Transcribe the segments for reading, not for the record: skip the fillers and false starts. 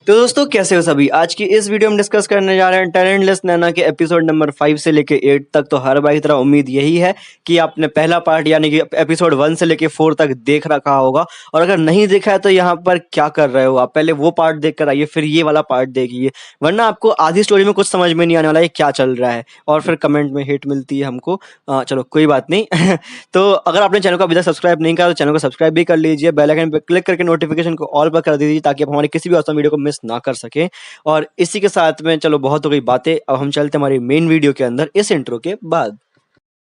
तो दोस्तों कैसे हो सभी। आज की इस वीडियो में डिस्कस करने जा रहे हैं टैलेंटलेस नैना के एपिसोड नंबर 5 से लेके 8 तक। तो हर बार की तरह उम्मीद यही है कि आपने पहला पार्ट यानी कि एपिसोड 1 से लेके 4 तक देख रखा होगा, और अगर नहीं देखा है तो यहाँ पर क्या कर रहे हो आप, पहले वो पार्ट देख कर आइए फिर ये वाला पार्ट देखिए, वरना आपको आधी स्टोरी में कुछ समझ में नहीं आने वाला है क्या चल रहा है, और फिर कमेंट में हेट मिलती है हमको। चलो कोई बात नहीं। तो अगर आपने चैनल को अभी तक सब्सक्राइब नहीं करा तो चैनल को सब्सक्राइब भी कर लीजिए, बेल आइकन पर क्लिक करके नोटिफिकेशन को ऑल पर कर दीजिए ताकि आप हमारी किसी भी औसम वीडियो को मिस ना कर सकें। और इसी के साथ में चलो बहुत हो गई बातें, अब हम चलते हमारी मेन वीडियो के अंदर इस इंट्रो के बाद।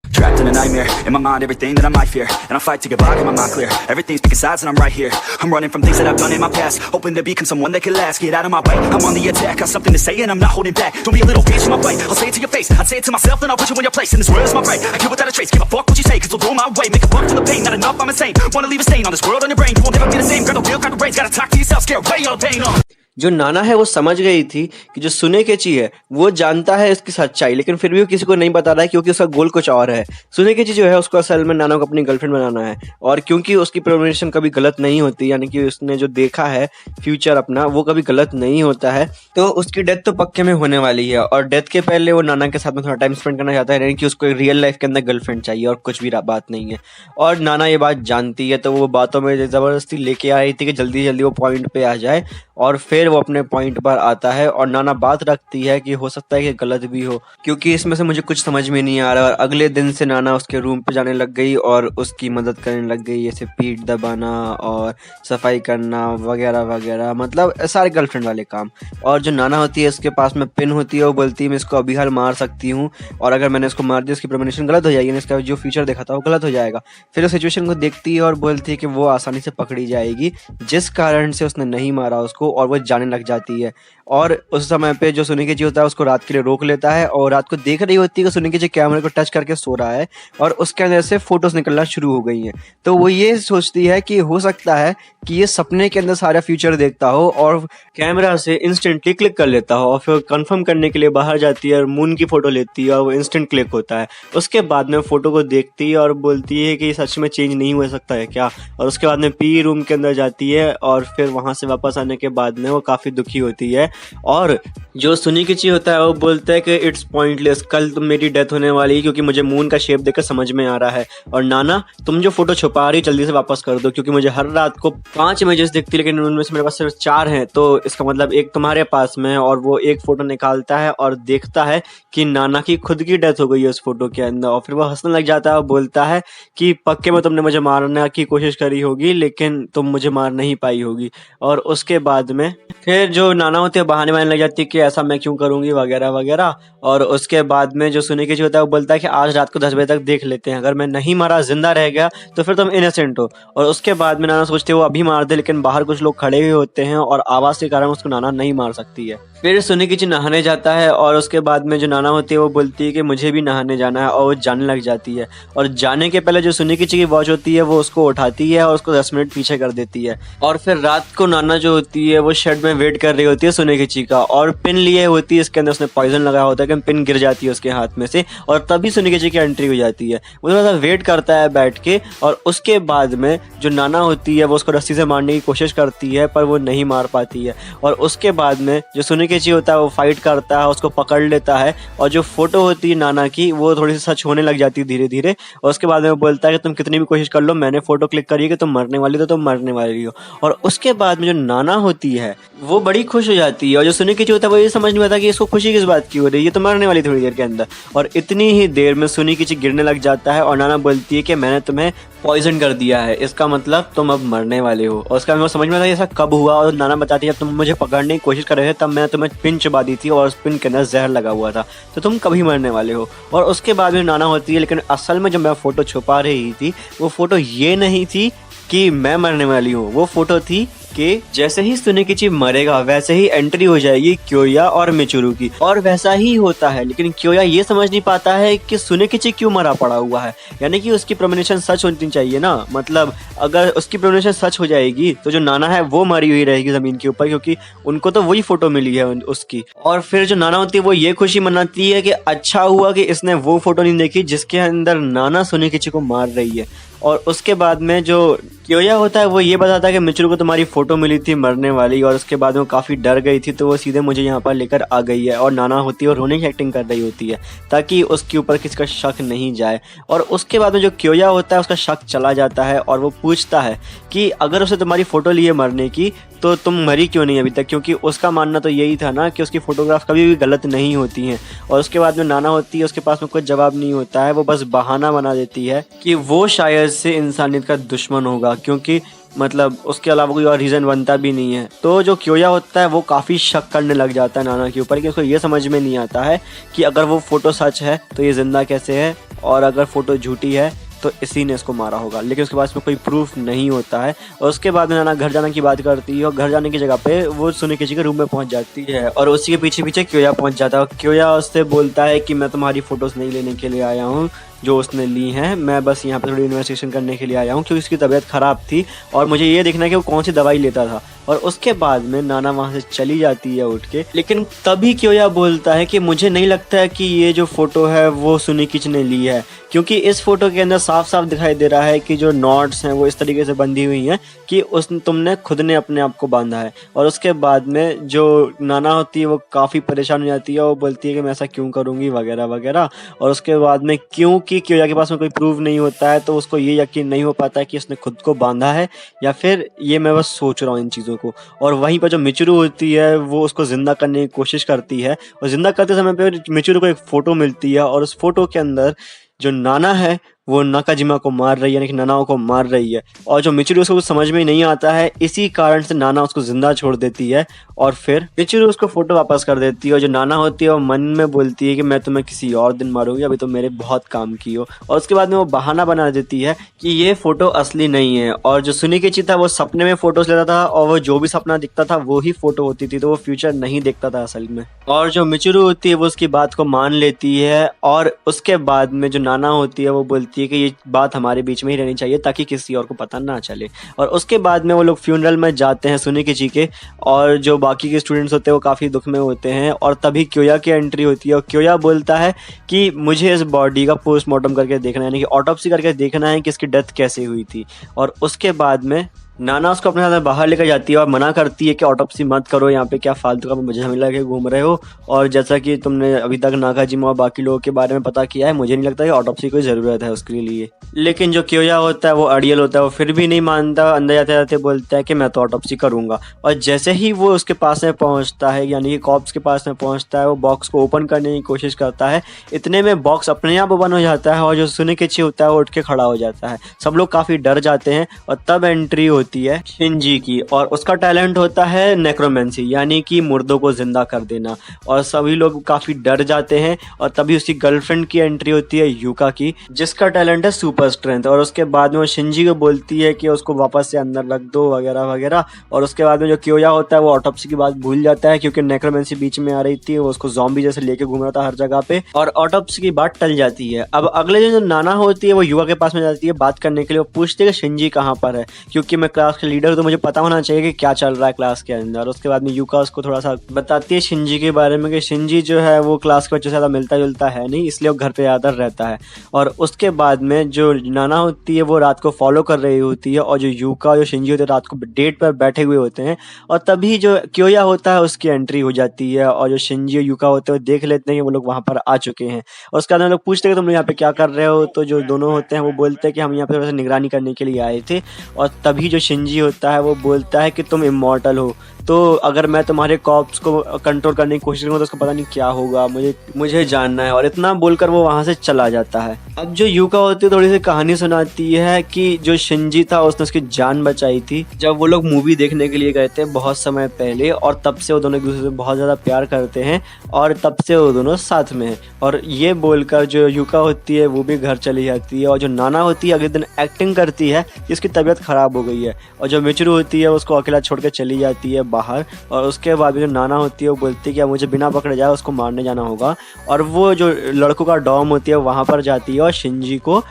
Trapped in a nightmare, in my mind everything that I might fear. And I fight to get by, get my mind clear. Everything's picking sides and I'm right here. I'm running from things that I've done in my past, hoping to become someone that can last. Get out of my way, I'm on the attack. Got something to say and I'm not holding back. Don't be a little bitch in my way, I'll say it to your face. I'd say it to myself, then I'll put you in your place. And this world is my prey, I kill without a trace. Give a fuck what you say, cause it'll go my way. Make a buck for the pain, not enough, I'm insane. Wanna leave a stain on this world on your brain. You won't ever be the same, grab the wheel, grab the reins. Gotta talk to yourself, scare away all the pain. जो नाना है वो समझ गई थी कि जो सुनेकेची है वो जानता है इसकी सच्चाई, लेकिन फिर भी वो किसी को नहीं बता रहा है क्योंकि उसका गोल कुछ और है। सुनेकेची जो है उसको असल में नाना को अपनी गर्लफ्रेंड बनाना है, और क्योंकि उसकी प्रेमोनिशन कभी गलत नहीं होती, यानी कि उसने जो देखा है फ्यूचर अपना वो कभी गलत नहीं होता है, तो उसकी डेथ तो पक्के में होने वाली है। और डेथ के पहले वो नाना के साथ में थोड़ा टाइम स्पेंड करना चाहता है, यानी कि उसको रियल लाइफ के अंदर गर्लफ्रेंड चाहिए और कुछ भी बात नहीं है। और नाना ये बात जानती है, तो वो बातों में ज़बरदस्ती लेके आ रही थी कि जल्दी जल्दी वो पॉइंट पे आ जाए, और फिर वो अपने पॉइंट पर आता है। और नाना बात रखती है कि हो सकता है कि गलत भी हो, क्योंकि इसमें से मुझे कुछ समझ में नहीं आ रहा। और अगले दिन से नाना उसके रूम पे जाने लग गई और उसकी मदद करने लग गई, जैसे पीठ दबाना और सफाई करना वगैरह वगैरह, मतलब सारे गर्लफ्रेंड वाले काम। और जो नाना होती है उसके पास में पिन होती है, वो बोलती है मैं इसको अभी हाल मार सकती हूँ, और अगर मैंने इसको मार दिया इसकी प्रेमोनिशन गलत हो जाएगी, इसका जो फ्यूचर देखा था वो गलत हो जाएगा। फिर उस सिचुएशन को देखती है और बोलती है कि वो आसानी से पकड़ी जाएगी, जिस कारण से उसने नहीं मारा उसको, और वो जाने लग जाती है। और उस समय पे जो सुनेकेची होता है उसको रात के लिए रोक लेता है, और रात को देख रही होती है कि सुनेकेची कैमरे को टच करके सो रहा है और उसके अंदर से फोटोज निकलना शुरू हो गई हैं। तो वो ये सोचती है कि हो सकता है कि ये सपने के अंदर सारा फ्यूचर देखता हो और कैमरा से इंस्टेंटली क्लिक कर लेता हो, और फिर कंफर्म करने के लिए बाहर जाती है और मून की फोटो लेती है और वो इंस्टेंट क्लिक होता है। उसके बाद में फोटो को देखती है और बोलती है कि सच में चेंज नहीं हो सकता है क्या। और उसके बाद में पी रूम के अंदर जाती है, और फिर वहां से वापस आने के बाद में वो काफी दुखी होती है। और जो सुनेकेची होता है वो बोलता है कि इट्स पॉइंटलेस, कल तुम मेरी डेथ होने वाली है क्योंकि मुझे मून का शेप देखकर समझ में आ रहा है, और नाना तुम जो फोटो छुपा रही जल्दी से वापस कर दो, क्योंकि मुझे हर रात को 5 इमेजेस दिखती लेकिन उनमें से मेरे पास सिर्फ 4 हैं, तो इसका मतलब एक तुम्हारे पास में है। और वो एक फोटो निकालता है और देखता है कि नाना की खुद की डेथ हो गई है उस फोटो के अंदर, और फिर वो हंसने लग जाता है और बोलता है कि पक्के में तुमने मुझे मारने की कोशिश करी होगी लेकिन तुम मुझे मार नहीं पाई होगी। और उसके बाद में फिर जो नाना होती है बहाने मारने लग जाती है कि ऐसा मैं क्यों करूंगी वगैरह वगैरह। और उसके बाद में जो सुनेकेची होता है वो बोलता है कि आज रात को 10 बजे तक देख लेते हैं, अगर मैं नहीं मारा जिंदा रह गया तो फिर तुम इनोसेंट हो। और उसके बाद में नाना सोचते हैं वो अभी मार दे, लेकिन बाहर कुछ लोग खड़े हुए होते हैं और आवाज के कारण उसको नाना नहीं मार सकती है। फिर सुनेकेची नहाने जाता है, और उसके बाद में जो नाना होती है वो बोलती है कि मुझे भी नहाने जाना है, और वो जाने लग जाती है। और जाने के पहले जो सुनेकेची की वॉच होती है वो उसको उठाती है और उसको 10 मिनट पीछे कर देती है। और फिर रात को नाना जो होती है वो शेड में वेट कर रही होती है सुनेकेची का, और पिन लिए होती है, इसके अंदर उसने पॉइजन लगाया होता है कि पिन गिर जाती है उसके हाथ में से, और तभी सुनेकेची की एंट्री हो जाती है। वो थोड़ा सा वेट करता है बैठ के, और उसके बाद में जो नाना होती है वो उसको रस्सी से मारने की कोशिश करती है पर वो नहीं मार पाती है। और उसके बाद में जो सुनेकेची होता है वो फाइट करता है, उसको पकड़ लेता है, और जो फोटो होती है नाना की वो थोड़ी सी सच होने लग जाती है धीरे धीरे। और उसके बाद में वो बोलता है कि तुम कितनी भी कोशिश कर लो, मैंने फोटो क्लिक करी है कि तुम मरने वाली तो तुम मरने वाली हो। और उसके बाद में जो नाना होती है वो बड़ी खुश हो जाती है, और जो सुनेकेची होता है वो ये समझ नहीं आता कि इसको खुशी किस बात की हो रही है, ये तो मरने वाली थोड़ी देर के अंदर। और इतनी ही देर में सुनेकेची गिरने लग जाता है, और नाना बोलती है कि मैंने तुम्हें पॉइजन कर दिया है, इसका मतलब तुम अब मरने वाले हो। और उसका समझ में आता है ऐसा कब हुआ, और नाना बताती है जब तुम मुझे पकड़ने की कोशिश कर रहे थे तब मैंने तुम्हें पिन चबा दी थी और उस पिन के अंदर जहर लगा हुआ था, तो तुम कभी मरने वाले हो। और उसके बाद में नाना होती है, लेकिन असल में जब मैं फोटो छुपा रही थी वो फोटो ये नहीं थी कि मैं मरने वाली हूँ, वो फोटो थी कि जैसे ही सुनेकेची मरेगा वैसे ही एंट्री हो जाएगी क्योया और मिचुरू की, और वैसा ही होता है। लेकिन क्योया ये समझ नहीं पाता है कि सुनेकेची क्यों मरा पड़ा हुआ है, यानी कि उसकी प्रेमोनिशन सच होनी चाहिए ना, मतलब अगर उसकी प्रेमोनिशन सच हो जाएगी तो जो नाना है वो मरी हुई रहेगी जमीन के ऊपर, क्योंकि उनको तो वही फोटो मिली है उसकी। और फिर जो नाना होती है वो ये खुशी मनाती है कि अच्छा हुआ कि इसने वो फोटो नहीं देखी जिसके अंदर नाना सुनेकेची को मार रही है। और उसके बाद में जो क्योया होता है वो ये बताता है कि मिचिरू को तुम्हारी फोटो मिली थी मरने वाली, और उसके बाद में वो काफ़ी डर गई थी, तो वो सीधे मुझे यहाँ पर लेकर आ गई है। और नाना होती है और रोने की एक्टिंग कर रही होती है ताकि उसके ऊपर किसी का शक नहीं जाए। और उसके बाद में जो क्योया होता है उसका शक चला जाता है और वो पूछता है कि अगर उसे तुम्हारी फ़ोटो ली है मरने की तो तुम मरी क्यों नहीं अभी तक, क्योंकि उसका मानना तो यही था ना कि उसकी फ़ोटोग्राफ कभी भी गलत नहीं होती हैं। और उसके बाद में नाना होती है, उसके पास में कुछ जवाब नहीं होता है, वो बस बहाना बना देती है कि वो शायद से इंसानियत का दुश्मन होगा, क्योंकि मतलब उसके अलावा कोई और रीज़न बनता भी नहीं है। तो जो क्योया होता है वो काफ़ी शक करने लग जाता है नाना के ऊपर कि उसको ये समझ में नहीं आता है कि अगर वो फ़ोटो सच है तो ये ज़िंदा कैसे है, और अगर फ़ोटो झूठी है तो इसी ने इसको मारा होगा। लेकिन उसके पास में कोई प्रूफ नहीं होता है। और उसके बाद में नाना घर जाने की बात करती है और घर जाने की जगह पे वो सुनिकेची के रूम में पहुंच जाती है और उसी के पीछे पीछे क्योया पहुंच जाता है। क्योया उससे बोलता है कि मैं तुम्हारी फ़ोटोज़ नहीं लेने के लिए आया हूँ जो उसने ली हैं, मैं बस यहाँ पे थोड़ी इन्वेस्टिगेशन करने के लिए आया हूँ, क्योंकि उसकी तबीयत ख़राब थी और मुझे ये देखना है कि वो कौन सी दवाई लेता था। और उसके बाद में नाना वहाँ से चली जाती है उठ के, लेकिन तभी क्योया बोलता है कि मुझे नहीं लगता है कि ये जो फ़ोटो है वो सुनिकिच ने ली है, क्योंकि इस फ़ोटो के अंदर साफ साफ दिखाई दे रहा है कि जो नॉट्स हैं वो इस तरीके से बंधी हुई हैं कि तुमने खुद ने अपने आप को बांधा है। और उसके बाद में जो नाना होती है वो काफ़ी परेशान हो जाती है और बोलती है कि मैं ऐसा क्यों करूँगी वगैरह वगैरह। और उसके बाद में क्योंकि क्योया के पास में कोई प्रूफ नहीं होता है तो उसको ये यकीन नहीं हो पाता है कि उसने खुद को बांधा है या फिर ये मैं बस सोच रहा हूँ इन चीज़ों को। और वहीं पर जो मिचिरू होती है वो उसको ज़िंदा करने की कोशिश करती है और ज़िंदा करते समय पे मिचिरू को एक फ़ोटो मिलती है और उस फोटो के अंदर जो नाना है वो नाकाजिमा को मार रही है, यानी कि नानाओ को मार रही है। और जो मिचिरू उसको कुछ समझ में नहीं आता है, इसी कारण से नाना उसको जिंदा छोड़ देती है और फिर मिचिरू उसको फोटो वापस कर देती है। और जो नाना होती है वो मन में बोलती है कि मैं तुम्हें किसी और दिन मारूंगी, अभी तो मेरे बहुत काम की हो। और उसके बाद में वो बहाना बना देती है कि ये फोटो असली नहीं है और जो सुनिकेची था वो सपने में फोटोज लेता था और वो जो भी सपना दिखता था वो ही फोटो होती थी, तो वो फ्यूचर नहीं देखता था असल में। और जो मिचिरू होती है वो उसकी बात को मान लेती है और उसके बाद में जो नाना होती है वो बोलती है कि ये बात हमारे बीच में ही रहनी चाहिए ताकि किसी और को पता ना चले। और उसके बाद में वो लोग फ्यूनरल में जाते हैं सुनिकेची के, और जो बाकी के स्टूडेंट्स होते हैं वो काफ़ी दुख में होते हैं। और तभी क्योया की एंट्री होती है और क्योया बोलता है कि मुझे इस बॉडी का पोस्टमार्टम करके देखना है, यानी कि ऑटोप्सी करके देखना है कि इसकी डेथ कैसे हुई थी। और उसके बाद में नाना उसको अपने साथ बाहर लेकर जाती है और मना करती है कि ऑटोप्सी मत करो, यहाँ पे क्या फालतू का मुझे झमेला के घूम रहे हो, और जैसा कि तुमने अभी तक नाकाजिमा और बाकी लोगों के बारे में पता किया है, मुझे नहीं लगता कि ऑटोप्सी की ज़रूरत है उसके लिए। लेकिन जो क्योया होता है वो अड़ियल होता है, वो फिर भी नहीं मानता, अंदर जाते जाते बोलता है कि मैं तो ऑटोप्सी करूँगा। और जैसे ही वो उसके पास में पहुँचता है, यानी कि कॉप्स के पास में पहुँचता है, वो बॉक्स को ओपन करने की कोशिश करता है। इतने में बॉक्स अपने आप ओपन हो जाता है और जो सुनिकेची होता है वो उठ के खड़ा हो जाता है। सब लोग काफ़ी डर जाते हैं और तब एंट्री होती है शिनजी की, और उसका टैलेंट होता है नेक्रोमेंसी, यानी कि मुर्दों को जिंदा कर देना। और सभी लोग काफ़ी डर जाते हैं और तभी उसकी गर्लफ्रेंड की एंट्री होती है यूका की, जिसका टैलेंट है सुपर स्ट्रेंथ। और उसके बाद में वो शिनजी को बोलती है कि उसको वापस से अंदर रख दो वगैरह वगैरह। और उसके बाद में जो क्योया होता है वो ऑटोप्सी की बात भूल जाता है, क्योंकि नेक्रोमेंसी बीच में आ रही थी, वो उसको ज़ॉम्बी जैसे लेके घूम रहा था हर जगह पे, और ऑटोप्सी की बात टल जाती है। अब अगले दिन जो नाना होती है वो युवा के पास में जाती है बात करने के लिए। वो पूछती है कि शिनजी कहाँ पर है, क्योंकि मैं क्लास के लीडर, तो मुझे पता होना चाहिए कि क्या चल रहा है क्लास के अंदर। उसके बाद में यूका उसको थोड़ा सा बताती है शिनजी के बारे में कि शिनजी जो है वो क्लास के बच्चों से ज़्यादा मिलता जुलता है नहीं, इसलिए वो घर पे ज़्यादा रहता है। और उसके बाद में जो नाना होती है वो रात को फॉलो कर रही होती है और जो यूका और जो शिनजी होते हैं रात को डेट पर बैठे हुए होते हैं। और तभी जो क्योया होता है उसकी एंट्री हो जाती है और जो शिनजी और यूका होते हैं वो देख लेते हैं कि वो लोग वहाँ पर आ चुके हैं। और उसके बाद लोग पूछते हैं कि तुम लोग यहाँ पे क्या कर रहे हो, तो जो दोनों होते हैं वो बोलते हैं कि हम यहाँ पे थोड़ा सा निगरानी करने के लिए आए थे। और तभी जो शिनजी होता है वो बोलता है कि तुम इमॉर्टल हो, तो अगर मैं तुम्हारे कॉप्स को कंट्रोल करने की कोशिश करूँ तो उसको पता नहीं क्या होगा, मुझे जानना है। और इतना बोलकर वो वहाँ से चला जाता है। अब जो यूका होती है थोड़ी सी कहानी सुनाती है कि जो शिनजी था उसने उसकी जान बचाई थी जब वो लोग मूवी देखने के लिए गए थे बहुत समय पहले, और तब से वो दोनों एक दूसरे से बहुत ज़्यादा प्यार करते हैं और तब से वो दोनों साथ में हैं। और ये बोलकर जो यूका होती है वो भी घर चली जाती है। और जो नाना होती है अगले दिन एक्टिंग करती है कि उसकी तबीयत ख़राब हो गई है, और जो मिचिरू होती है उसको अकेला छोड़ के चली जाती है बाहर। और उसके बाद जो नाना होती है वो बोलती है कि अब मुझे बिना पकड़े जाए उसको मारने जाना होगा। और वो जो लड़कों का डॉम होती है वहाँ पर जाती है और शिनजी को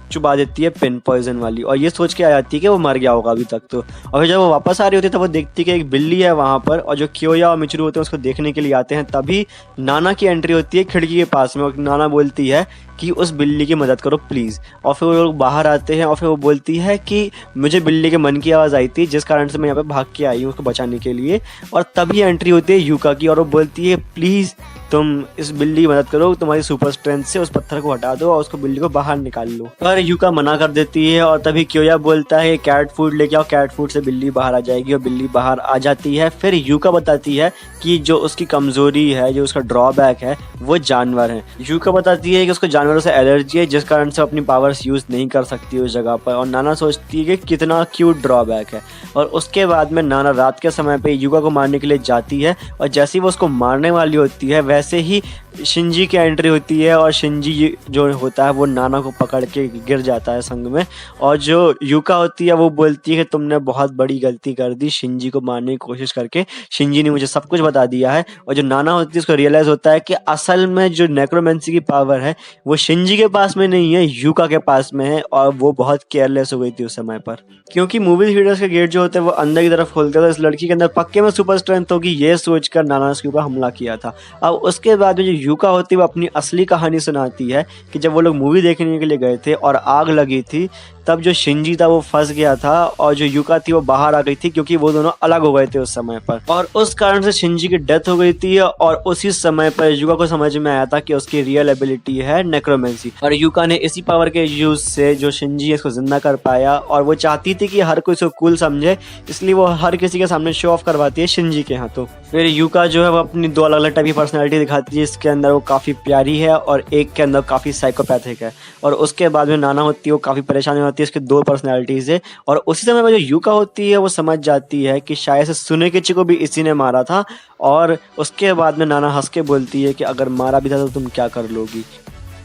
चुबा देती है पिन पॉइजन वाली, और ये सोच के आ जाती है कि वो मर गया होगा अभी तक तो। और फिर जब वो वापस आ रही होती है तब वो देखती है कि एक बिल्ली है वहाँ पर, और जो क्योया और मिचरू होते हैं उसको देखने के लिए आते हैं। तभी नाना की एंट्री होती है खिड़की के पास में, और नाना बोलती है कि उस बिल्ली की मदद करो प्लीज़। और फिर वो लोग बाहर आते हैं, और फिर वो बोलती है कि मुझे बिल्ली के मन की आवाज़ आई थी जिस कारण से मैं यहाँ पे भाग के आई हूँ उसको बचाने के लिए। और तभी एंट्री होती है यूका की, और वो बोलती है प्लीज़ तुम इस बिल्ली की मदद करो, तुम्हारी सुपर स्ट्रेंथ से उस पत्थर को हटा दो और उसको बिल्ली को बाहर निकाल लो। पर यूका मना कर देती है, और तभी क्योया बोलता है कैट फूड लेके आओ, कैट फूड से बिल्ली बाहर आ जाएगी, और बिल्ली बाहर आ जाती है। फिर यूका बताती है कि जो उसकी कमज़ोरी है, जो उसका ड्रॉबैक है, वो जानवर है। यूका बताती है कि उसको जानवरों से एलर्जी है जिस कारण से अपनी पावर्स यूज़ नहीं कर सकती उस जगह पर। और नाना सोचती है कि कितना क्यूट ड्रॉबैक है। और उसके बाद में नाना रात के समय पे यूका को मारने के लिए जाती है, और जैसे ही वो उसको मारने वाली होती है वैसे ही शिंजी की एंट्री होती है, और शिंजी जो होता है वो नाना को पकड़ के गिर जाता है संग में। और जो यूका होती है वो बोलती है कि तुमने बहुत बड़ी गलती कर दी शिंजी को मारने की कोशिश करके, शिंजी ने मुझे सब कुछ बता दिया है। और जो नाना होती है उसको रियलाइज़ होता है कि असल में जो नेक्रोमेंसी की पावर है वो शिंजी के पास में नहीं है, यूका के पास में है। और वो बहुत केयरलेस हो गई थी उस समय पर, क्योंकि मूवी थिएटर्स के गेट जो होते हैं वो अंदर की तरफ खोलते हैं, तो इस लड़की के अंदर पक्के में सुपर स्ट्रेंथ होगी ये सोचकर नाना ने उसके ऊपर हमला किया था। अब उसके बाद में जो यूका होती है वो अपनी असली कहानी सुनाती है कि जब वो लोग मूवी देखने के लिए गए थे और आग लगी थी, तब जो शिंजी था वो फंस गया था, और जो यूका थी वो बाहर आ गई थी क्योंकि वो दोनों अलग हो गए थे उस समय पर। और उस कारण से शिंजी की डेथ हो गई थी, और उसी समय पर यूका को समझ में आया था कि उसकी रियल एबिलिटी है नेक्रोमेंसी। और यूका ने इसी पावर के यूज से जो शिंजी है इसको जिंदा कर पाया। और वो चाहती थी कि हर कोई इसको कूल समझे, इसलिए वो हर किसी के सामने शो ऑफ करवाती है शिंजी के हाथों। फिर यूका जो है वो अपनी दो अलग अलग टाइप की पर्सनैलिटी दिखाती है, इसके अंदर वो काफ़ी प्यारी है और एक के अंदर काफ़ी साइकोपैथिक है। और उसके बाद में नाना होती है वो काफ़ी परेशानी होती है इसके दो पर्सनैलिटीज़ है। और उसी समय पर जो यूका होती है वो समझ जाती है कि शायद से सुनेकिची को भी इसी ने मारा था। और उसके बाद में नाना हंस के बोलती है कि अगर मारा भी था तो तुम क्या कर लोगी।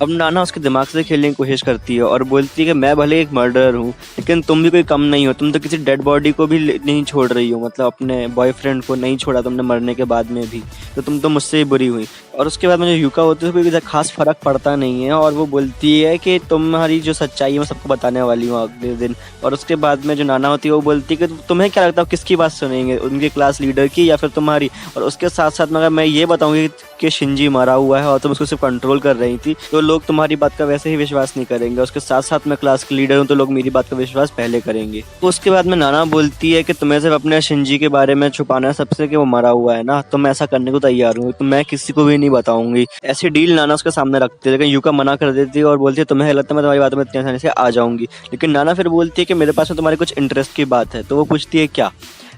अब नाना उसके दिमाग से खेलने की कोशिश करती है और बोलती है कि मैं भले एक मर्डरर हूँ लेकिन तुम भी कोई कम नहीं हो, तुम तो किसी डेड बॉडी को भी नहीं छोड़ रही हो, मतलब अपने बॉयफ्रेंड को नहीं छोड़ा तुमने मरने के बाद में भी, तो तुम तो मुझसे ही बुरी हुई। और उसके बाद में जो यूका होती है उसको कोई खास फर्क पड़ता नहीं है, और वो बोलती है कि तुम्हारी जो सच्चाई है मैं सबको बताने वाली हूँ अगले दिन। और उसके बाद में जो नाना होती है वो बोलती है कि तुम्हें क्या लगता है किसकी बात सुनेंगे, उनके क्लास लीडर की या फिर तुम्हारी। और उसके साथ साथ में अगर मैं ये बताऊँगी कि शिंजी मारा हुआ है और तुम उसको सिर्फ कंट्रोल कर रही थी तो लोग तुम्हारी बात का वैसे ही विश्वास नहीं करेंगे, उसके साथ साथ मैं क्लास के लीडर हूँ तो लोग मेरी बात का विश्वास पहले करेंगे। तो उसके बाद में नाना बोलती है कि तुम्हें सिर्फ अपने शिंजी के बारे में छुपाना है सबसे कि वो मरा हुआ है ना, तो मैं ऐसा करने को तैयार हूँ, तो मैं किसी को भी नहीं बताऊंगी। ऐसी डील नाना उसके सामने रखती है, लेकिन यूका मना कर देती है और बोलती है तुम्हें लगता है मैं तुम्हारी बातों में इतनी आसानी से आ जाऊंगी। लेकिन नाना फिर बोलती है कि मेरे पास में तुम्हारी कुछ इंटरेस्ट की बात है, तो वो पूछती है क्या।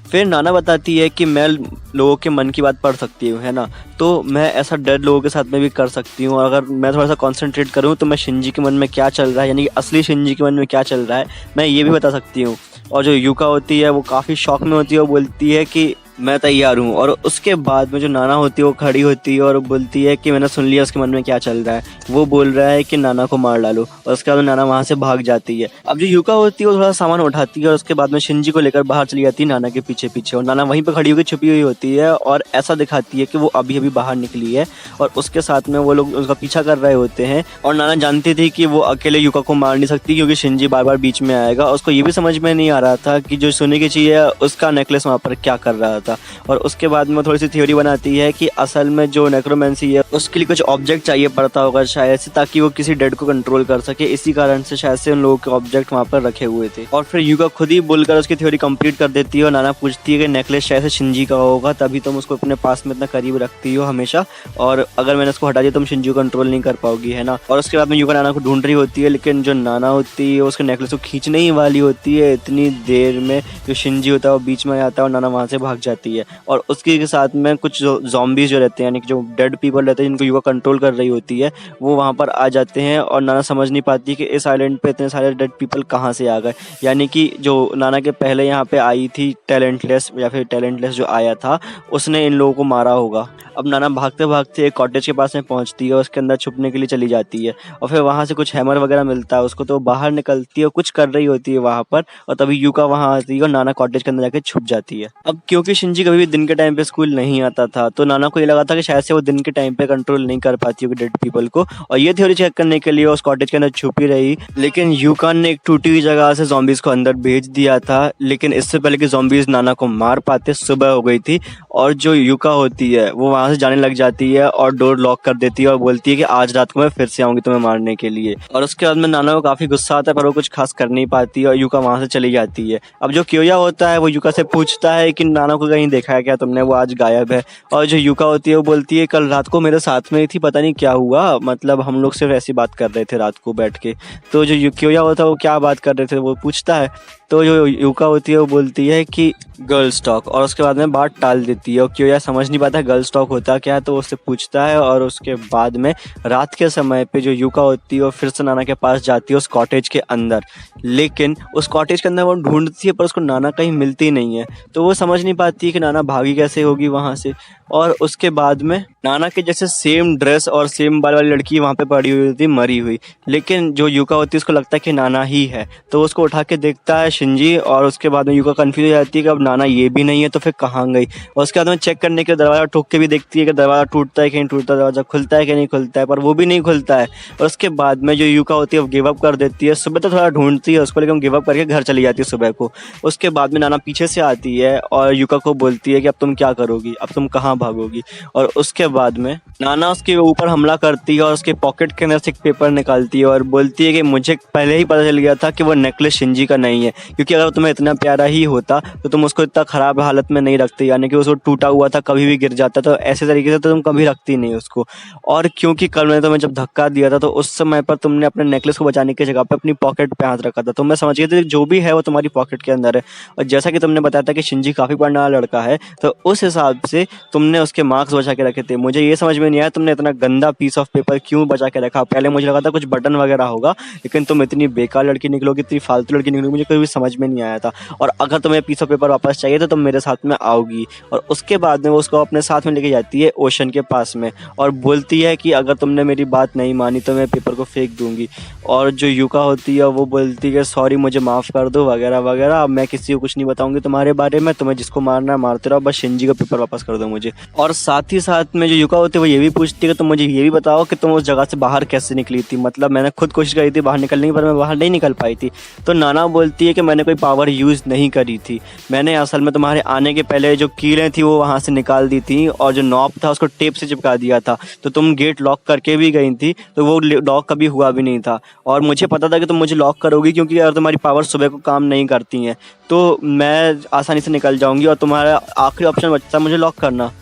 फिर नाना बताती है कि मैं लोगों के मन की बात पढ़ सकती हूँ, है ना, तो मैं ऐसा डेड लोगों के साथ में भी कर सकती हूँ। और अगर मैं थोड़ा सा कॉन्सेंट्रेट करूँ तो मैं शिंजी के मन में क्या चल रहा है, यानी कि असली शिंजी के मन में क्या चल रहा है, मैं ये भी बता सकती हूँ। और जो यूका होती है वो काफ़ी शौक में होती है, वो बोलती है कि मैं तैयार हूँ। और उसके बाद में जो नाना होती है वो खड़ी होती है और बोलती है कि मैंने सुन लिया उसके मन में क्या चल रहा है, वो बोल रहा है कि नाना को मार डालो। और उसके बाद नाना वहाँ से भाग जाती है। अब जो यूका होती है वो थोड़ा सामान उठाती है और उसके बाद में शिंजी को लेकर बाहर चली जाती है नाना के पीछे पीछे, और नाना वहीं पर खड़ी होकर छुपी हुई होती है और ऐसा दिखाती है कि वो अभी अभी बाहर निकली है और उसके साथ में वो लोग उसका पीछा कर रहे होते हैं। और नाना जानती थी कि वो अकेले यूका को मार नहीं सकती क्योंकि शिंजी बार बार बीच में आएगा। उसको ये भी समझ में नहीं आ रहा था कि जो सुनेकिची है उसका नेकलेस वहाँ पर क्या कर रहा था। और उसके बाद में थोड़ी सी थ्योरी बनाती है कि असल में जो नेक्रोमेंसी है उसके लिए कुछ ऑब्जेक्ट चाहिए पड़ता होगा शायद से, ताकि वो किसी डेड को कंट्रोल कर सके, इसी कारण से शायद से उन लोगों के ऑब्जेक्ट वहाँ पर रखे हुए थे। और फिर यूका खुद ही बोलकर उसकी थ्योरी कंप्लीट कर देती है और नाना पूछती है कि नेकलेस शायद से शिंजी का होगा, तभी तुम उसको अपने पास में इतना करीब रखती हो हमेशा, और अगर मैंने उसको हटा दिया तुम शिंजी को कंट्रोल नहीं कर पाओगी, है ना। और उसके बाद में यूका नाना को ढूंढ रही होती है, लेकिन जो नाना होती है उसके नेकलेस को खींचने ही वाली होती है, इतनी देर में जो शिंजी होता है वो बीच में आता है और नाना वहाँ से भाग जाती है। और उसके साथ में कुछ ज़ॉम्बीज़ जो रहते हैं, यानी कि जो डेड पीपल रहते हैं जिनको यूका कंट्रोल कर रही होती है, वो वहाँ पर आ जाते हैं। और नाना समझ नहीं पाती कि इस आइलैंड पे इतने सारे डेड पीपल कहाँ से आ गए, यानी कि जो नाना के पहले यहाँ पे आई थी टैलेंटलेस, या फिर टैलेंटलेस जो आया था उसने इन लोगों को मारा होगा। अब नाना भागते भागते एक कॉटेज के पास में पहुँचती है, उसके अंदर छुपने के लिए चली जाती है और फिर वहाँ से कुछ हैमर वगैरह मिलता है उसको, तो बाहर निकलती है और कुछ कर रही होती है वहाँ पर। और तभी यूका वहाँ आती है और नाना कॉटेज के अंदर जाके छुप जाती है। अब क्योंकि शिंजी कभी भी दिन के टाइम पे स्कूल नहीं आता था, तो नाना को ये लगा था कि शायद से वो दिन के टाइम पे कंट्रोल नहीं कर पाती होगी डेड पीपल को, और ये थ्योरी चेक करने के लिए उस कॉटेज के अंदर छुपी रही। लेकिन यूकान ने एक टूटी हुई जगह से ज़ॉम्बीज़ को अंदर भेज दिया था, लेकिन इससे पहले कि ज़ॉम्बीज़ नाना को मार पाते सुबह हो गई थी, और जो यूका होती है वो वहाँ से जाने लग जाती है और डोर लॉक कर देती है और बोलती है कि आज रात को मैं फिर से आऊँगी तुम्हें मारने के लिए। और उसके बाद में नाना को काफ़ी गुस्सा आता है, पर वो कुछ खास कर नहीं पाती है और यूका वहाँ से चली जाती है। अब जो क्योया होता है वो यूका से पूछता है कि नाना को कहीं देखा है क्या तुमने, वो आज गायब है। और जो यूका होती है वो बोलती है कल रात को मेरे साथ में ही थी, पता नहीं क्या हुआ, मतलब हम लोग सिर्फ ऐसी बात कर रहे थे रात को बैठ के। तो जो क्योया होता है वो क्या बात कर रहे थे वो पूछता है, तो जो यूका होती है वो बोलती है कि गर्ल्स टॉक, और उसके बाद में बात टाल देती है। और क्योया समझ नहीं पाता गर्ल्स टॉक होता क्या है, तो उससे पूछता है। और उसके बाद में रात के समय पे जो यूका होती है वो फिर से नाना के पास जाती है उस कॉटेज के अंदर, लेकिन उस कॉटेज के अंदर वो ढूंढती है पर उसको नाना कहीं मिलती नहीं है। तो वो समझ नहीं पाती कि नाना भागी कैसे होगी वहाँ से। और उसके बाद में नाना के जैसे सेम ड्रेस और सेम बाल वाली लड़की वहाँ पे पड़ी हुई थी मरी हुई, लेकिन जो यूका होती है उसको लगता है कि नाना ही है, तो उसको उठा के देखता है शिंजी। और उसके बाद में यूका कंफ्यूज हो जाती है कि अब नाना ये भी नहीं है तो फिर कहाँ गई। और उसके बाद में चेक करने के दरवाज़ा ठोक के भी देखती है कि दरवाज़ा टूटता है कि नहीं टूटता, दरवाज़ा खुलता है कि नहीं खुलता है, पर वो भी नहीं खुलता है। और उसके बाद में जो यूका होती है वो गिव अप कर देती है। सुबह तो थोड़ा ढूंढती है उसको, लेकिन गिव अप करके घर चली जाती है सुबह को। उसके बाद में नाना पीछे से आती है और यूका को बोलती है कि अब तुम क्या करोगी, अब तुम कहाँ भागोगी। और उसके बाद में नाना उसके ऊपर हमला करती है और उसके पॉकेट के अंदर से एक पेपर निकालती है और बोलती है कि मुझे पहले ही पता चल गया था कि वो नेकलेस शिंजी का नहीं है, क्योंकि अगर तुम्हें इतना प्यारा ही होता तो तुम उसको इतना ख़राब हालत में नहीं रखते, यानी कि उसको टूटा हुआ था कभी भी गिर जाता, तो ऐसे तरीके से तो तुम कभी रखती नहीं उसको। और क्योंकि कल मैंने तुम्हें जब धक्का दिया था तो उस समय पर तुमने अपने नेकलेस को बचाने की जगह पर अपनी पॉकेट पे हाथ रखा था, तो मैं समझ गई थी जो भी है वो तुम्हारी पॉकेट के अंदर है। और जैसा कि तुमने बताया था कि शिंजी काफ़ी पढ़ने वाला लड़का है, तो उस हिसाब से तुमने उसके मार्क्स बचा के रखे थे। मुझे ये समझ में नहीं आया तुमने इतना गंदा पीस ऑफ पेपर क्यों बचा के रखा। पहले मुझे लगा था कुछ बटन वगैरह होगा, लेकिन तुम इतनी बेकार लड़की निकलोगी, इतनी फालतू लड़की निकलोगी, मुझे कभी समझ में नहीं आया था। और अगर तुम्हें पीस ऑफ पेपर वापस चाहिए तो तुम मेरे साथ में आओगी। और उसके बाद में वो उसको अपने साथ में लेके जाती है ओशन के पास में और बोलती है कि अगर तुमने मेरी बात नहीं मानी तो मैं पेपर को फेंक दूंगी। और जो यूका होती है वो बोलती है सॉरी मुझे माफ़ कर दो वगैरह वगैरह, अब मैं किसी को कुछ नहीं बताऊंगी तुम्हारे बारे में, तुम्हें जिसको मारना है मारते रहो, बस शिंजी का पेपर वापस कर दो मुझे। और साथ ही साथ में जो यूका होती है वो ये भी पूछती है कि तुम मुझे ये भी बताओ कि तुम उस जगह से बाहर कैसे निकली थी, मतलब मैंने खुद कोशिश करी थी बाहर निकलने की पर मैं बाहर नहीं निकल पाई थी। तो नाना बोलती है कि मैंने कोई पावर यूज़ नहीं करी थी, मैंने असल में तुम्हारे आने के पहले जो कीलें थी वो वहाँ से निकाल दी थी और जो नॉब था उसको टेप से चिपका दिया था, तो तुम गेट लॉक करके भी गई थी तो वो लॉक कभी हुआ भी नहीं था। और मुझे पता था कि तुम मुझे लॉक करोगी, क्योंकि अगर तुम्हारी पावर सुबह को काम नहीं करती हैं तो मैं आसानी से निकल जाऊंगी और तुम्हारा आखिरी ऑप्शन बचता मुझे लॉक करना।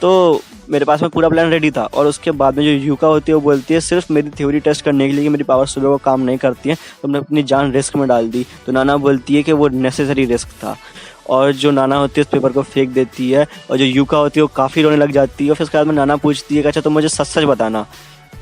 तो मेरे पास में पूरा प्लान रेडी था। और उसके बाद में जो यूका होती है वो बोलती है सिर्फ मेरी थ्योरी टेस्ट करने के लिए कि मेरी पावर सुबह को काम नहीं करती है तुमने अपनी जान रिस्क में डाल दी। तो नाना बोलती है कि वो नेसेसरी रिस्क था। और जो नाना होती है उस पेपर को फेंक देती है और जो यूका होती है वो काफ़ी रोने लग जाती है। फिर उसके बाद में नाना पूछती है कि अच्छा तुम मुझे सच सच बताना,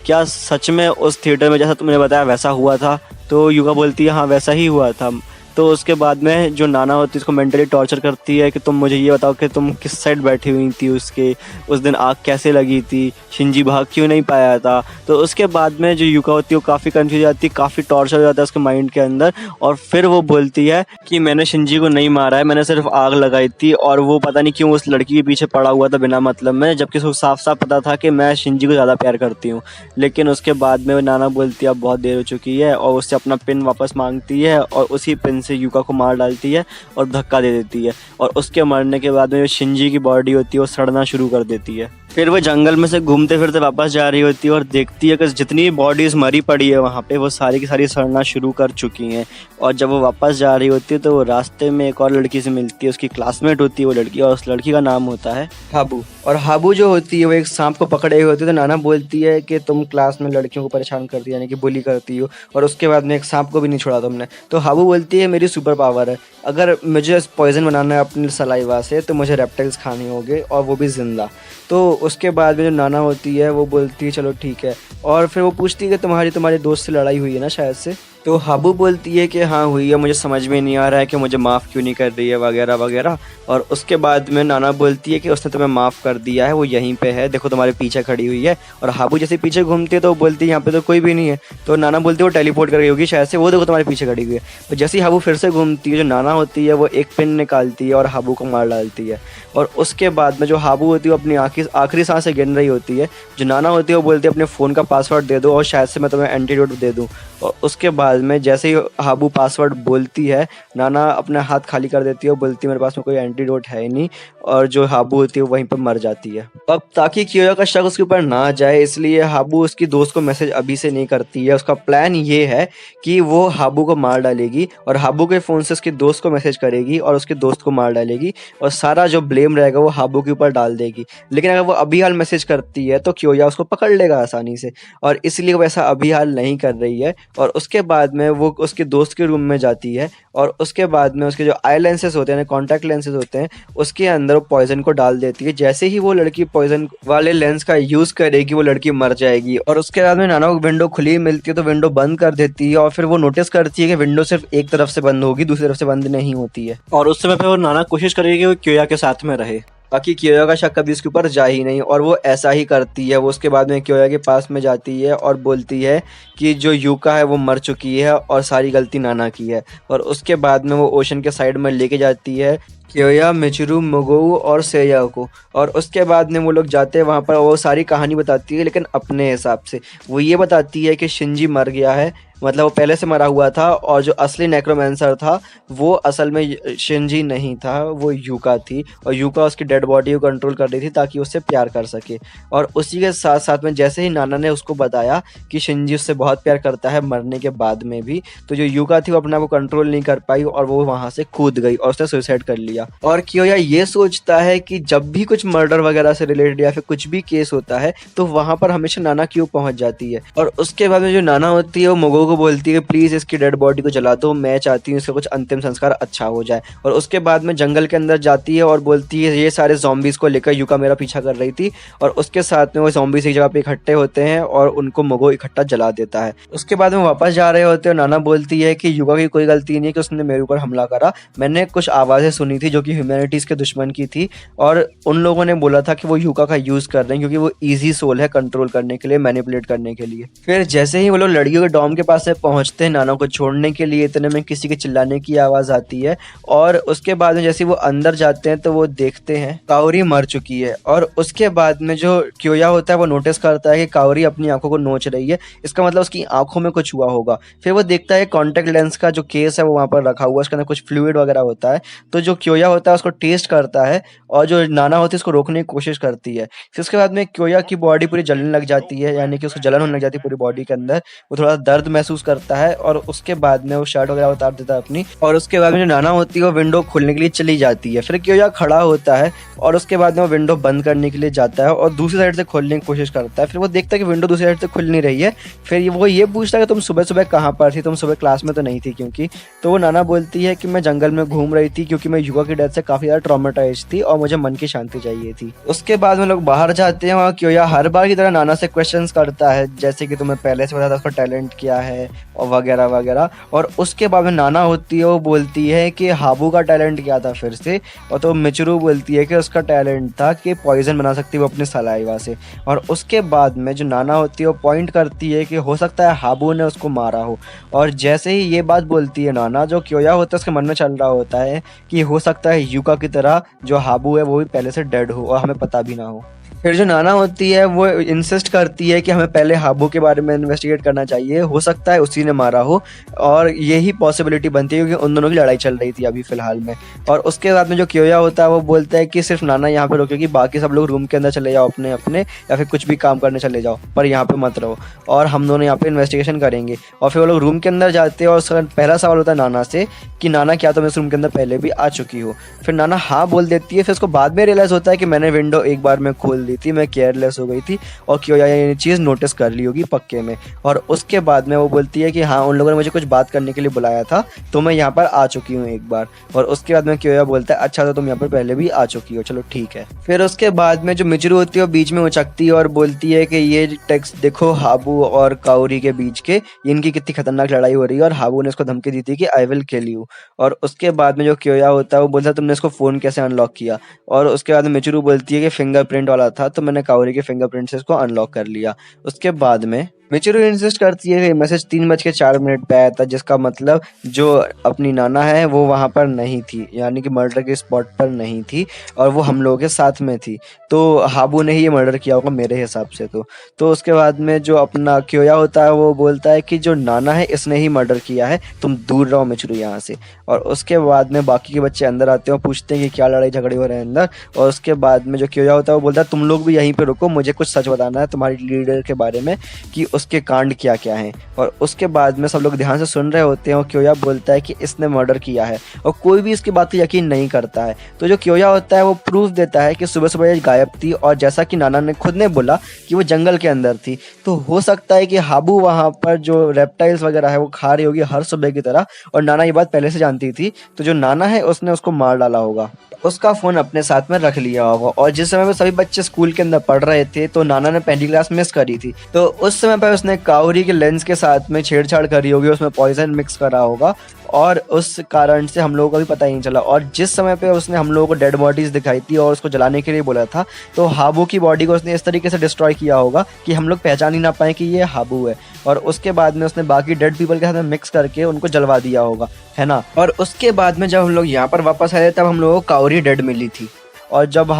क्या सच में उस थिएटर में जैसा तुमने बताया वैसा हुआ था। तो यूका बोलती है हाँ वैसा ही हुआ था। तो उसके बाद में जो नाना होती है उसको मेंटली टॉर्चर करती है कि तुम मुझे ये बताओ कि तुम किस साइड बैठी हुई थी, उसके उस दिन आग कैसे लगी थी, शिंजी भाग क्यों नहीं पाया था। तो उसके बाद में जो यूका होती है वो काफ़ी कंफ्यूज हो जाती है, काफ़ी टॉर्चर हो जाता है उसके माइंड के अंदर। और फिर वो बोलती है कि मैंने शिंजी को नहीं मारा है, मैंने सिर्फ आग लगाई थी और वो पता नहीं क्यों उस लड़की के पीछे पड़ा हुआ था बिना मतलब में, जबकि उसको साफ साफ पता था कि मैं शिंजी को ज़्यादा प्यार करती हूँ। लेकिन उसके बाद में नाना बोलती है अब बहुत देर हो चुकी है और उससे अपना पिन वापस मांगती है और उसी पिन से यूका को मार डालती है और धक्का दे देती है। और उसके मरने के बाद में जो शिंजी की बॉडी होती है वो सड़ना शुरू कर देती है। फिर वो जंगल में से घूमते फिरते वापस जा रही होती है और देखती है कि जितनी बॉडीज़ मरी पड़ी है वहाँ पे वो सारी की सारी सड़ना शुरू कर चुकी हैं। और जब वो वापस जा रही होती है तो वो रास्ते में एक और लड़की से मिलती है, उसकी क्लासमेट होती है वो लड़की, और उस लड़की का नाम होता है हाबू। और हाबू जो होती है वो एक सांप को पकड़े हुए होती है। तो नाना बोलती है कि तुम क्लास में लड़कियों को परेशान करती है, यानी कि बुली करती हो, और उसके बाद में एक सांप को भी नहीं छोड़ा तुमने। तो हाबू बोलती है मेरी सुपर पावर है, अगर मुझे पॉइजन बनाना है अपनी सलाइवा से तो मुझे रेप्टाइल्स खाने होंगे और वो भी ज़िंदा। तो उसके बाद में जो नाना होती है वो बोलती है चलो ठीक है। और फिर वो पूछती है कि तुम्हारी दोस्त से लड़ाई हुई है ना शायद से। तो हाबू बोलती है कि हाँ हुई है, मुझे समझ में नहीं आ रहा है कि मुझे माफ़ क्यों नहीं कर रही है वगैरह वगैरह। और उसके बाद में नाना बोलती है कि उसने तुम्हें माफ़ कर दिया है, वो यहीं पे है, देखो तुम्हारे पीछे खड़ी हुई है। और हाबू जैसे पीछे घूमती है तो वो बोलती है यहाँ पे तो कोई भी नहीं है। तो नाना बोलती है वो टेलीपोर्ट कर गई होगी शायद से, वो देखो तुम्हारे पीछे खड़ी हुई है। तो जैसे ही हाबू फिर से घूमती है, जो नाना होती है वो एक पिन निकालती है और हाबू को मार डालती है। और उसके बाद में जो हाबू होती है वो अपनी आखिरी सांसें गिन रही होती है। जो नाना होती है वो बोलती है अपने फ़ोन का पासवर्ड दे दो और शायद से मैं तुम्हें एंटीडोट दे दूँ। और उसके बाद में जैसे ही हाबू पासवर्ड बोलती है, नाना अपना हाथ खाली कर देती है और बोलती है मेरे पास में कोई एंटीडोट है ही नहीं। और जो हाबू होती है वो वहीं पर मर जाती है। अब ताकि कियोया का शक उसके ऊपर ना जाए, इसलिए हाबू उसकी दोस्त को मैसेज अभी से नहीं करती है। उसका प्लान ये है कि वो हाबू को मार डालेगी और हाबू के फ़ोन से उसके दोस्त को मैसेज करेगी और उसके दोस्त को मार डालेगी और सारा जो ब्लेम रहेगा वो हाबू के ऊपर डाल देगी। लेकिन अगर वो अभी हाल मैसेज करती है तो कियोया उसको पकड़ लेगा आसानी से, और इसलिए वो ऐसा अभी हाल नहीं कर रही है। और उसके बाद में वो उसके दोस्त के रूम में जाती है और उसके बाद में उसके जो आई लेंसेज होते हैं, कॉन्टैक्ट लेंसेज होते हैं, उसके अंदर वो पॉइजन को डाल देती है। जैसे ही वो लड़की पॉइजन वाले लेंस का यूज़ करेगी वो लड़की मर जाएगी। और उसके बाद में नाना को विंडो खुली मिलती है तो विंडो बंद कर देती है और फिर वो नोटिस करती है कि विंडो सिर्फ एक तरफ से बंद होगी, दूसरी तरफ से बंद नहीं होती है। और उस समय पे वो नाना कोशिश करेगी कि वो कियोया के साथ में रहे ताकि कियोया का शक कभी उसके ऊपर जा ही नहीं, और वो ऐसा ही करती है। वो उसके बाद में कियोया के पास में जाती है और बोलती है कि जो यूका है वो मर चुकी है और सारी गलती नाना की है। और उसके बाद में वो ओशन के साइड में लेके जाती है कियोया, मिचिरू, मोगोऊ और सेया को। और उसके बाद में वो लोग जाते हैं वहाँ पर, वो सारी कहानी बताती है लेकिन अपने हिसाब से। वो ये बताती है कि शिंजी मर गया है, मतलब वो पहले से मरा हुआ था, और जो असली नेक्रोमेंसर था वो असल में शिंजी नहीं था, वो यूका थी। और यूका उसकी डेड बॉडी को कंट्रोल कर रही थी ताकि उससे प्यार कर सके। और उसी के साथ साथ में जैसे ही नाना ने उसको बताया कि शिंजी उससे बहुत प्यार करता है मरने के बाद में भी, तो जो यूका थी वो अपना को कंट्रोल नहीं कर पाई और वो वहाँ से कूद गई और उसने सुसाइड कर लिया। और कियोया ये सोचता है कि जब भी कुछ मर्डर वगैरह से रिलेटेड या फिर कुछ भी केस होता है तो वहाँ पर हमेशा नाना क्यों पहुँच जाती है। और उसके बाद में जो नाना होती है वो मोगो को बोलती है प्लीज़ इसकी डेड बॉडी को जला दो, मैं चाहती हूँ इसका कुछ अंतिम संस्कार अच्छा हो जाए। और उसके बाद में जंगल के अंदर जाती है और बोलती है ये सारे ज़ॉम्बीज़ को लेकर यूका मेरा पीछा कर रही थी। और उसके साथ में वो ज़ॉम्बीज़ एक जगह पे इकट्ठे होते हैं और उनको मोगो इकट्ठा जला देता है। उसके बाद में वापस जा रहे होते हैं, नाना बोलती है कि यूका की कोई गलती नहीं है कि उसने मेरे ऊपर हमला करा, मैंने कुछ आवाज़ें सुनी थी जो कि ह्यूमैनिटीज़ के दुश्मन की थी और उन लोगों ने बोला था कि वो यूका का यूज़ कर रहे हैं क्योंकि वो ईजी सोल है कंट्रोल करने के लिए, मैनिपुलेट करने के लिए। फिर जैसे ही वो लोग लड़कियों के डॉम के पास से पहुंचते हैं नाना को छोड़ने के लिए, इतने में किसी के चिल्लाने की आवाज़ आती है। और उसके बाद में जैसे वो अंदर जाते हैं तो वो देखते हैं काओरी मर चुकी है। और उसके बाद में जो कियोया होता है वो नोटिस करता है कि काओरी अपनी आंखों को नोच रही है, इसका मतलब उसकी आंखों में कुछ हुआ होगा। फिर वो देखता है कॉन्टैक्ट लेंस का जो केस है वो वहाँ पर रखा हुआ है, उसके अंदर कुछ फ्लूइड वगैरह होता है। तो जो कियोया होता है उसको टेस्ट करता है और जो नाना होती है उसको रोकने की कोशिश करती है। फिर उसके बाद में कियोया की बॉडी पूरी जलने लग जाती है, यानी कि उसको जलन होने लग जाती है पूरी बॉडी के अंदर। वो थोड़ा दर्द महसूस करता है और उसके बाद में वो शर्ट वगैरह उतार देता है अपनी। और उसके बाद में जो नाना होती है वो विंडो खोलने के लिए चली जाती है। फिर कियोया खड़ा होता है और उसके बाद में वो विंडो बंद करने के लिए जाता है और दूसरी साइड से खोलने की कोशिश करता है। फिर वो देखता है कि विंडो दूसरी साइड से खुल नहीं रही है। फिर वो ये पूछता है कि तुम सुबह सुबह कहाँ पर थी, तुम सुबह क्लास में तो नहीं थी क्योंकि। तो वो नाना बोलती है कि मैं जंगल में घूम रही थी क्योंकि मैं युवा की डेथ से काफ़ी ज़्यादा ट्रॉमेटाइज थी और मुझे मन की शांति चाहिए थी। उसके बाद में लोग बाहर जाते हैं और कियोया हर बार की तरह नाना से क्वेश्चंस करता है, जैसे कि तुम्हें पहले से पता था उसका टैलेंट क्या है और वगैरह वगैरह। और उसके बाद में नाना होती है वो बोलती है कि हाबू का टैलेंट क्या था फिर से, और तो मिचिरू बोलती है कि उसका टैलेंट था कि पॉइजन बना सकती है वो अपने सलाइवा से। और उसके बाद में जो नाना होती है वो पॉइंट करती है कि हो सकता है हाबू ने उसको मारा हो। और जैसे ही ये बात बोलती है नाना, जो कियोया होता है उसके मन में चल रहा होता है कि हो सकता है यूका की तरह जो हाबू है वो भी पहले से डेड हो और हमें पता भी ना हो। फिर जो नाना होती है वो इंसिस्ट करती है कि हमें पहले हाबू के बारे में इन्वेस्टिगेट करना चाहिए, हो सकता है उसी ने मारा हो। और यही पॉसिबिलिटी बनती है क्योंकि उन दोनों की लड़ाई चल रही थी अभी फिलहाल में। और उसके बाद में जो कियोया होता है वो बोलता है कि सिर्फ नाना यहाँ पे रुकेगी, बाकी सब लोग रूम के अंदर चले जाओ अपने अपने, या फिर कुछ भी काम करने चले जाओ, पर यहाँ पे मत रहो और हम दोनों यहाँ पे इन्वेस्टिगेशन करेंगे। और फिर वो लोग रूम के अंदर जाते हैं और उसका पहला सवाल होता है नाना से कि नाना क्या तुम इस रूम के अंदर पहले भी आ चुकी हो। फिर नाना हाँ बोल देती है। फिर उसको बाद में रियलाइज़ होता है कि मैंने विंडो एक बार में खोल दी थी, मैं केयरलेस हो गई थी और क्यों ये चीज़ नोटिस कर ली होगी पक्के में। और उसके बाद में वो बोलती है कि हाँ उन लोगों ने मुझे कुछ बात करने के लिए बुलाया था तो मैं यहाँ पर आ चुकी हूँ एक बार। और उसके बाद में क्योया बोलता है अच्छा तो तुम यहाँ पर पहले भी आ चुकी हो, चलो ठीक है। फिर उसके बाद में जो मिचरू होती है वो बीच में उचकती है और बोलती है कि ये टेक्स्ट देखो हाबू और काउरी के बीच के, इनकी कितनी खतरनाक लड़ाई हो रही है और हाबू ने इसको धमकी दी थी कि आई विल किल यू। और उसके बाद में जो क्योया होता है वो बोलता है तुमने इसको फ़ोन कैसे अनलॉक किया। और उसके बाद में मिचरू बोलती है कि फिंगरप्रिंट वाला था तो मैंने काउरी के फिंगरप्रिंट से इसको अनलॉक कर लिया। उसके बाद में मिचरू इंसिस्ट करती है कि मैसेज 3:04 पे आया था, जिसका मतलब जो अपनी नाना है वो वहाँ पर नहीं थी, यानी कि मर्डर के स्पॉट पर नहीं थी और वो हम लोगों के साथ में थी। तो हाबू ने ही ये मर्डर किया होगा मेरे हिसाब से। तो उसके बाद में जो अपना क्योया होता है वो बोलता है कि जो नाना है इसने ही मर्डर किया है, तुम दूर रहो मिचरू यहाँ से। और उसके बाद में बाकी के बच्चे अंदर आते हैं और पूछते हैं कि क्या लड़ाई झगड़े हो रहे हैं अंदर। और उसके बाद में जो क्योया होता है वो बोलता है तुम लोग भी यहीं पे रुको, मुझे कुछ सच बताना है तुम्हारी लीडर के बारे में कि उसके कांड क्या क्या हैं। और उसके बाद में सब लोग ध्यान से सुन रहे होते हैं और क्योया बोलता है कि इसने मर्डर किया है और कोई भी इसकी बात पर यकीन नहीं करता है। तो जो क्योया होता है वो प्रूफ देता है कि सुबह सुबह ये गायब थी और जैसा कि नाना ने खुद ने बोला कि वो जंगल के अंदर थी, तो हो सकता है कि हाबू वहाँ पर जो रेप्टाइल्स वगैरह है वो खा रही होगी हर सुबह की तरह और नाना ये बात पहले से जानती थी। तो जो नाना है उसने उसको मार डाला होगा, उसका फ़ोन अपने साथ में रख लिया होगा। और जिस समय पे सभी बच्चे स्कूल के अंदर पढ़ रहे थे तो नाना ने पहली क्लास मिस करी थी, तो उस समय पर उसने काउरी के लेंस के साथ में छेड़छाड़ करी होगी, उसमें पॉइजन मिक्स करा होगा और उस कारण से हम लोगों को भी पता ही नहीं चला। और जिस समय पे उसने हम लोगों को डेड बॉडीज दिखाई थी और उसको जलाने के लिए बोला था तो हाबू की बॉडी को उसने इस तरीके से डिस्ट्रॉय किया होगा कि हम लोग पहचान ही ना पाए कि ये हाबू है। और उसके बाद में उसने बाकी डेड पीपल के साथ में मिक्स करके उनको जलवा दिया होगा, है ना। और उसके बाद में जब हम लोग यहाँ पर वापस आए तब हम लोगों को काउरी डेड मिली थी और जब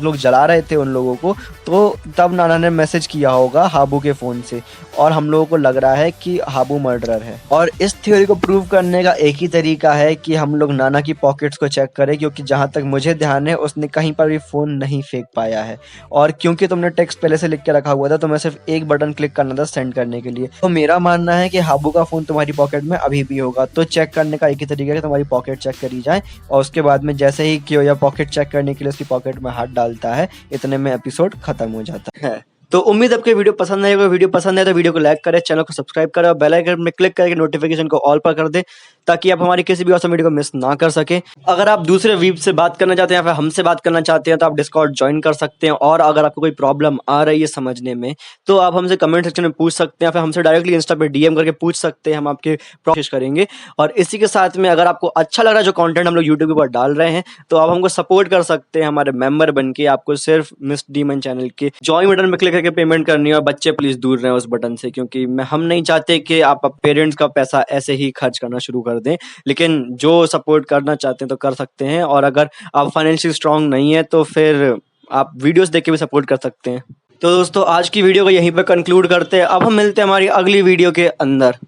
लोग जला रहे थे उन लोगों को तो तब नाना ने मैसेज किया होगा हाबू के फ़ोन से और हम लोगों को लग रहा है कि हाबू मर्डरर है। और इस थ्योरी को प्रूव करने का एक ही तरीका है कि हम लोग नाना की पॉकेट्स को चेक करें, क्योंकि जहाँ तक मुझे ध्यान है उसने कहीं पर भी फ़ोन नहीं फेंक पाया है। और क्योंकि तुमने टेक्स्ट पहले से लिख के रखा हुआ था तो मैं सिर्फ एक बटन क्लिक करना था सेंड करने के लिए। तो मेरा मानना है कि हाबू का फ़ोन तुम्हारी पॉकेट में अभी भी होगा। तो चेक करने का एक ही तरीका है कि तुम्हारी पॉकेट चेक करी जाए और उसके बाद में जैसे ही क्योया पॉकेट चेक करने के लिए उसकी पॉकेट में हाथ डालता है इतने में एपिसोड खत्म हो जाता है। तो उम्मीद आपको वीडियो पसंद आएगा। वीडियो पसंद है तो वीडियो को लाइक करें, चैनल को सब्सक्राइब करें और बेल आइकन में क्लिक करके नोटिफिकेशन को ऑल पर कर दें ताकि आप हमारी किसी भी ऑसम वीडियो को मिस ना कर सकें। अगर आप दूसरे वीप से बात करना चाहते हैं या फिर हमसे बात करना चाहते हैं तो आप डिस्कॉर्ड ज्वाइन कर सकते हैं। और अगर आपको कोई प्रॉब्लम आ रही है समझने में तो आप हमसे कमेंट सेक्शन में पूछ सकते हैं या फिर हमसे डायरेक्टली इंस्टा पे डीएम करके पूछ सकते हैं, हम आपके कोशिश करेंगे। और इसी के साथ में अगर आपको अच्छा लग रहा है जो कंटेंट हम लोग यूट्यूब पर डाल रहे हैं तो आप हमको सपोर्ट कर सकते हैं हमारे मेंबर बन के। आपको सिर्फ मिस डीमन चैनल के ज्वाइन बटन में क्लिक करके पेमेंट करनी है। और बच्चे प्लीज दूर रहें उस बटन से, क्योंकि हम नहीं चाहते कि आप पेरेंट्स का पैसा ऐसे ही खर्च करना शुरू कर दें। लेकिन जो सपोर्ट करना चाहते हैं तो कर सकते हैं। और अगर आप फाइनेंशियली स्ट्रांग नहीं है तो फिर आप वीडियोस देख के भी सपोर्ट कर सकते हैं। तो दोस्तों आज की वीडियो को यहीं पर कंक्लूड करते हैं। अब हम मिलते हैं हमारी अगली वीडियो के अंदर।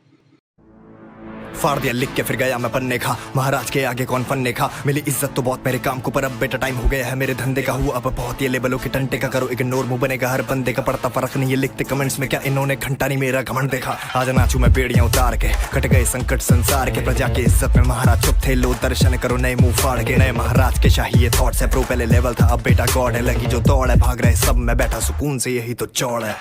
फाड़ दिया लिख के फिर गया मैं पन्ने खा, महाराज के आगे कौन पन्ने खा। मिली इज्जत तो बहुत मेरे काम को, पर अब बेटा टाइम हो गया है मेरे धंधे का। हुआ अब बहुत ये लेवलों के टंटे का, करो इग्नोर मुंह बनेगा हर बंदे का। पड़ता फर्क नहीं ये लिखते कमेंट्स में क्या इन्होंने घंटा नहीं मेरा घमंड देखा। आज नाचू मैं बेड़ियां उतार के, कट गए संकट संसार के। प्रजा के इज्जत में महाराज चुप थे, लो दर्शन करो नए मुंह फाड़ के। नए महाराज के शाही ये थॉट्स है, प्रो पहले लेवल था अब बेटा गॉड है। लगी जो दौड़ है भाग रहे सब, मैं बैठा सुकून से यही तो चौड़ है।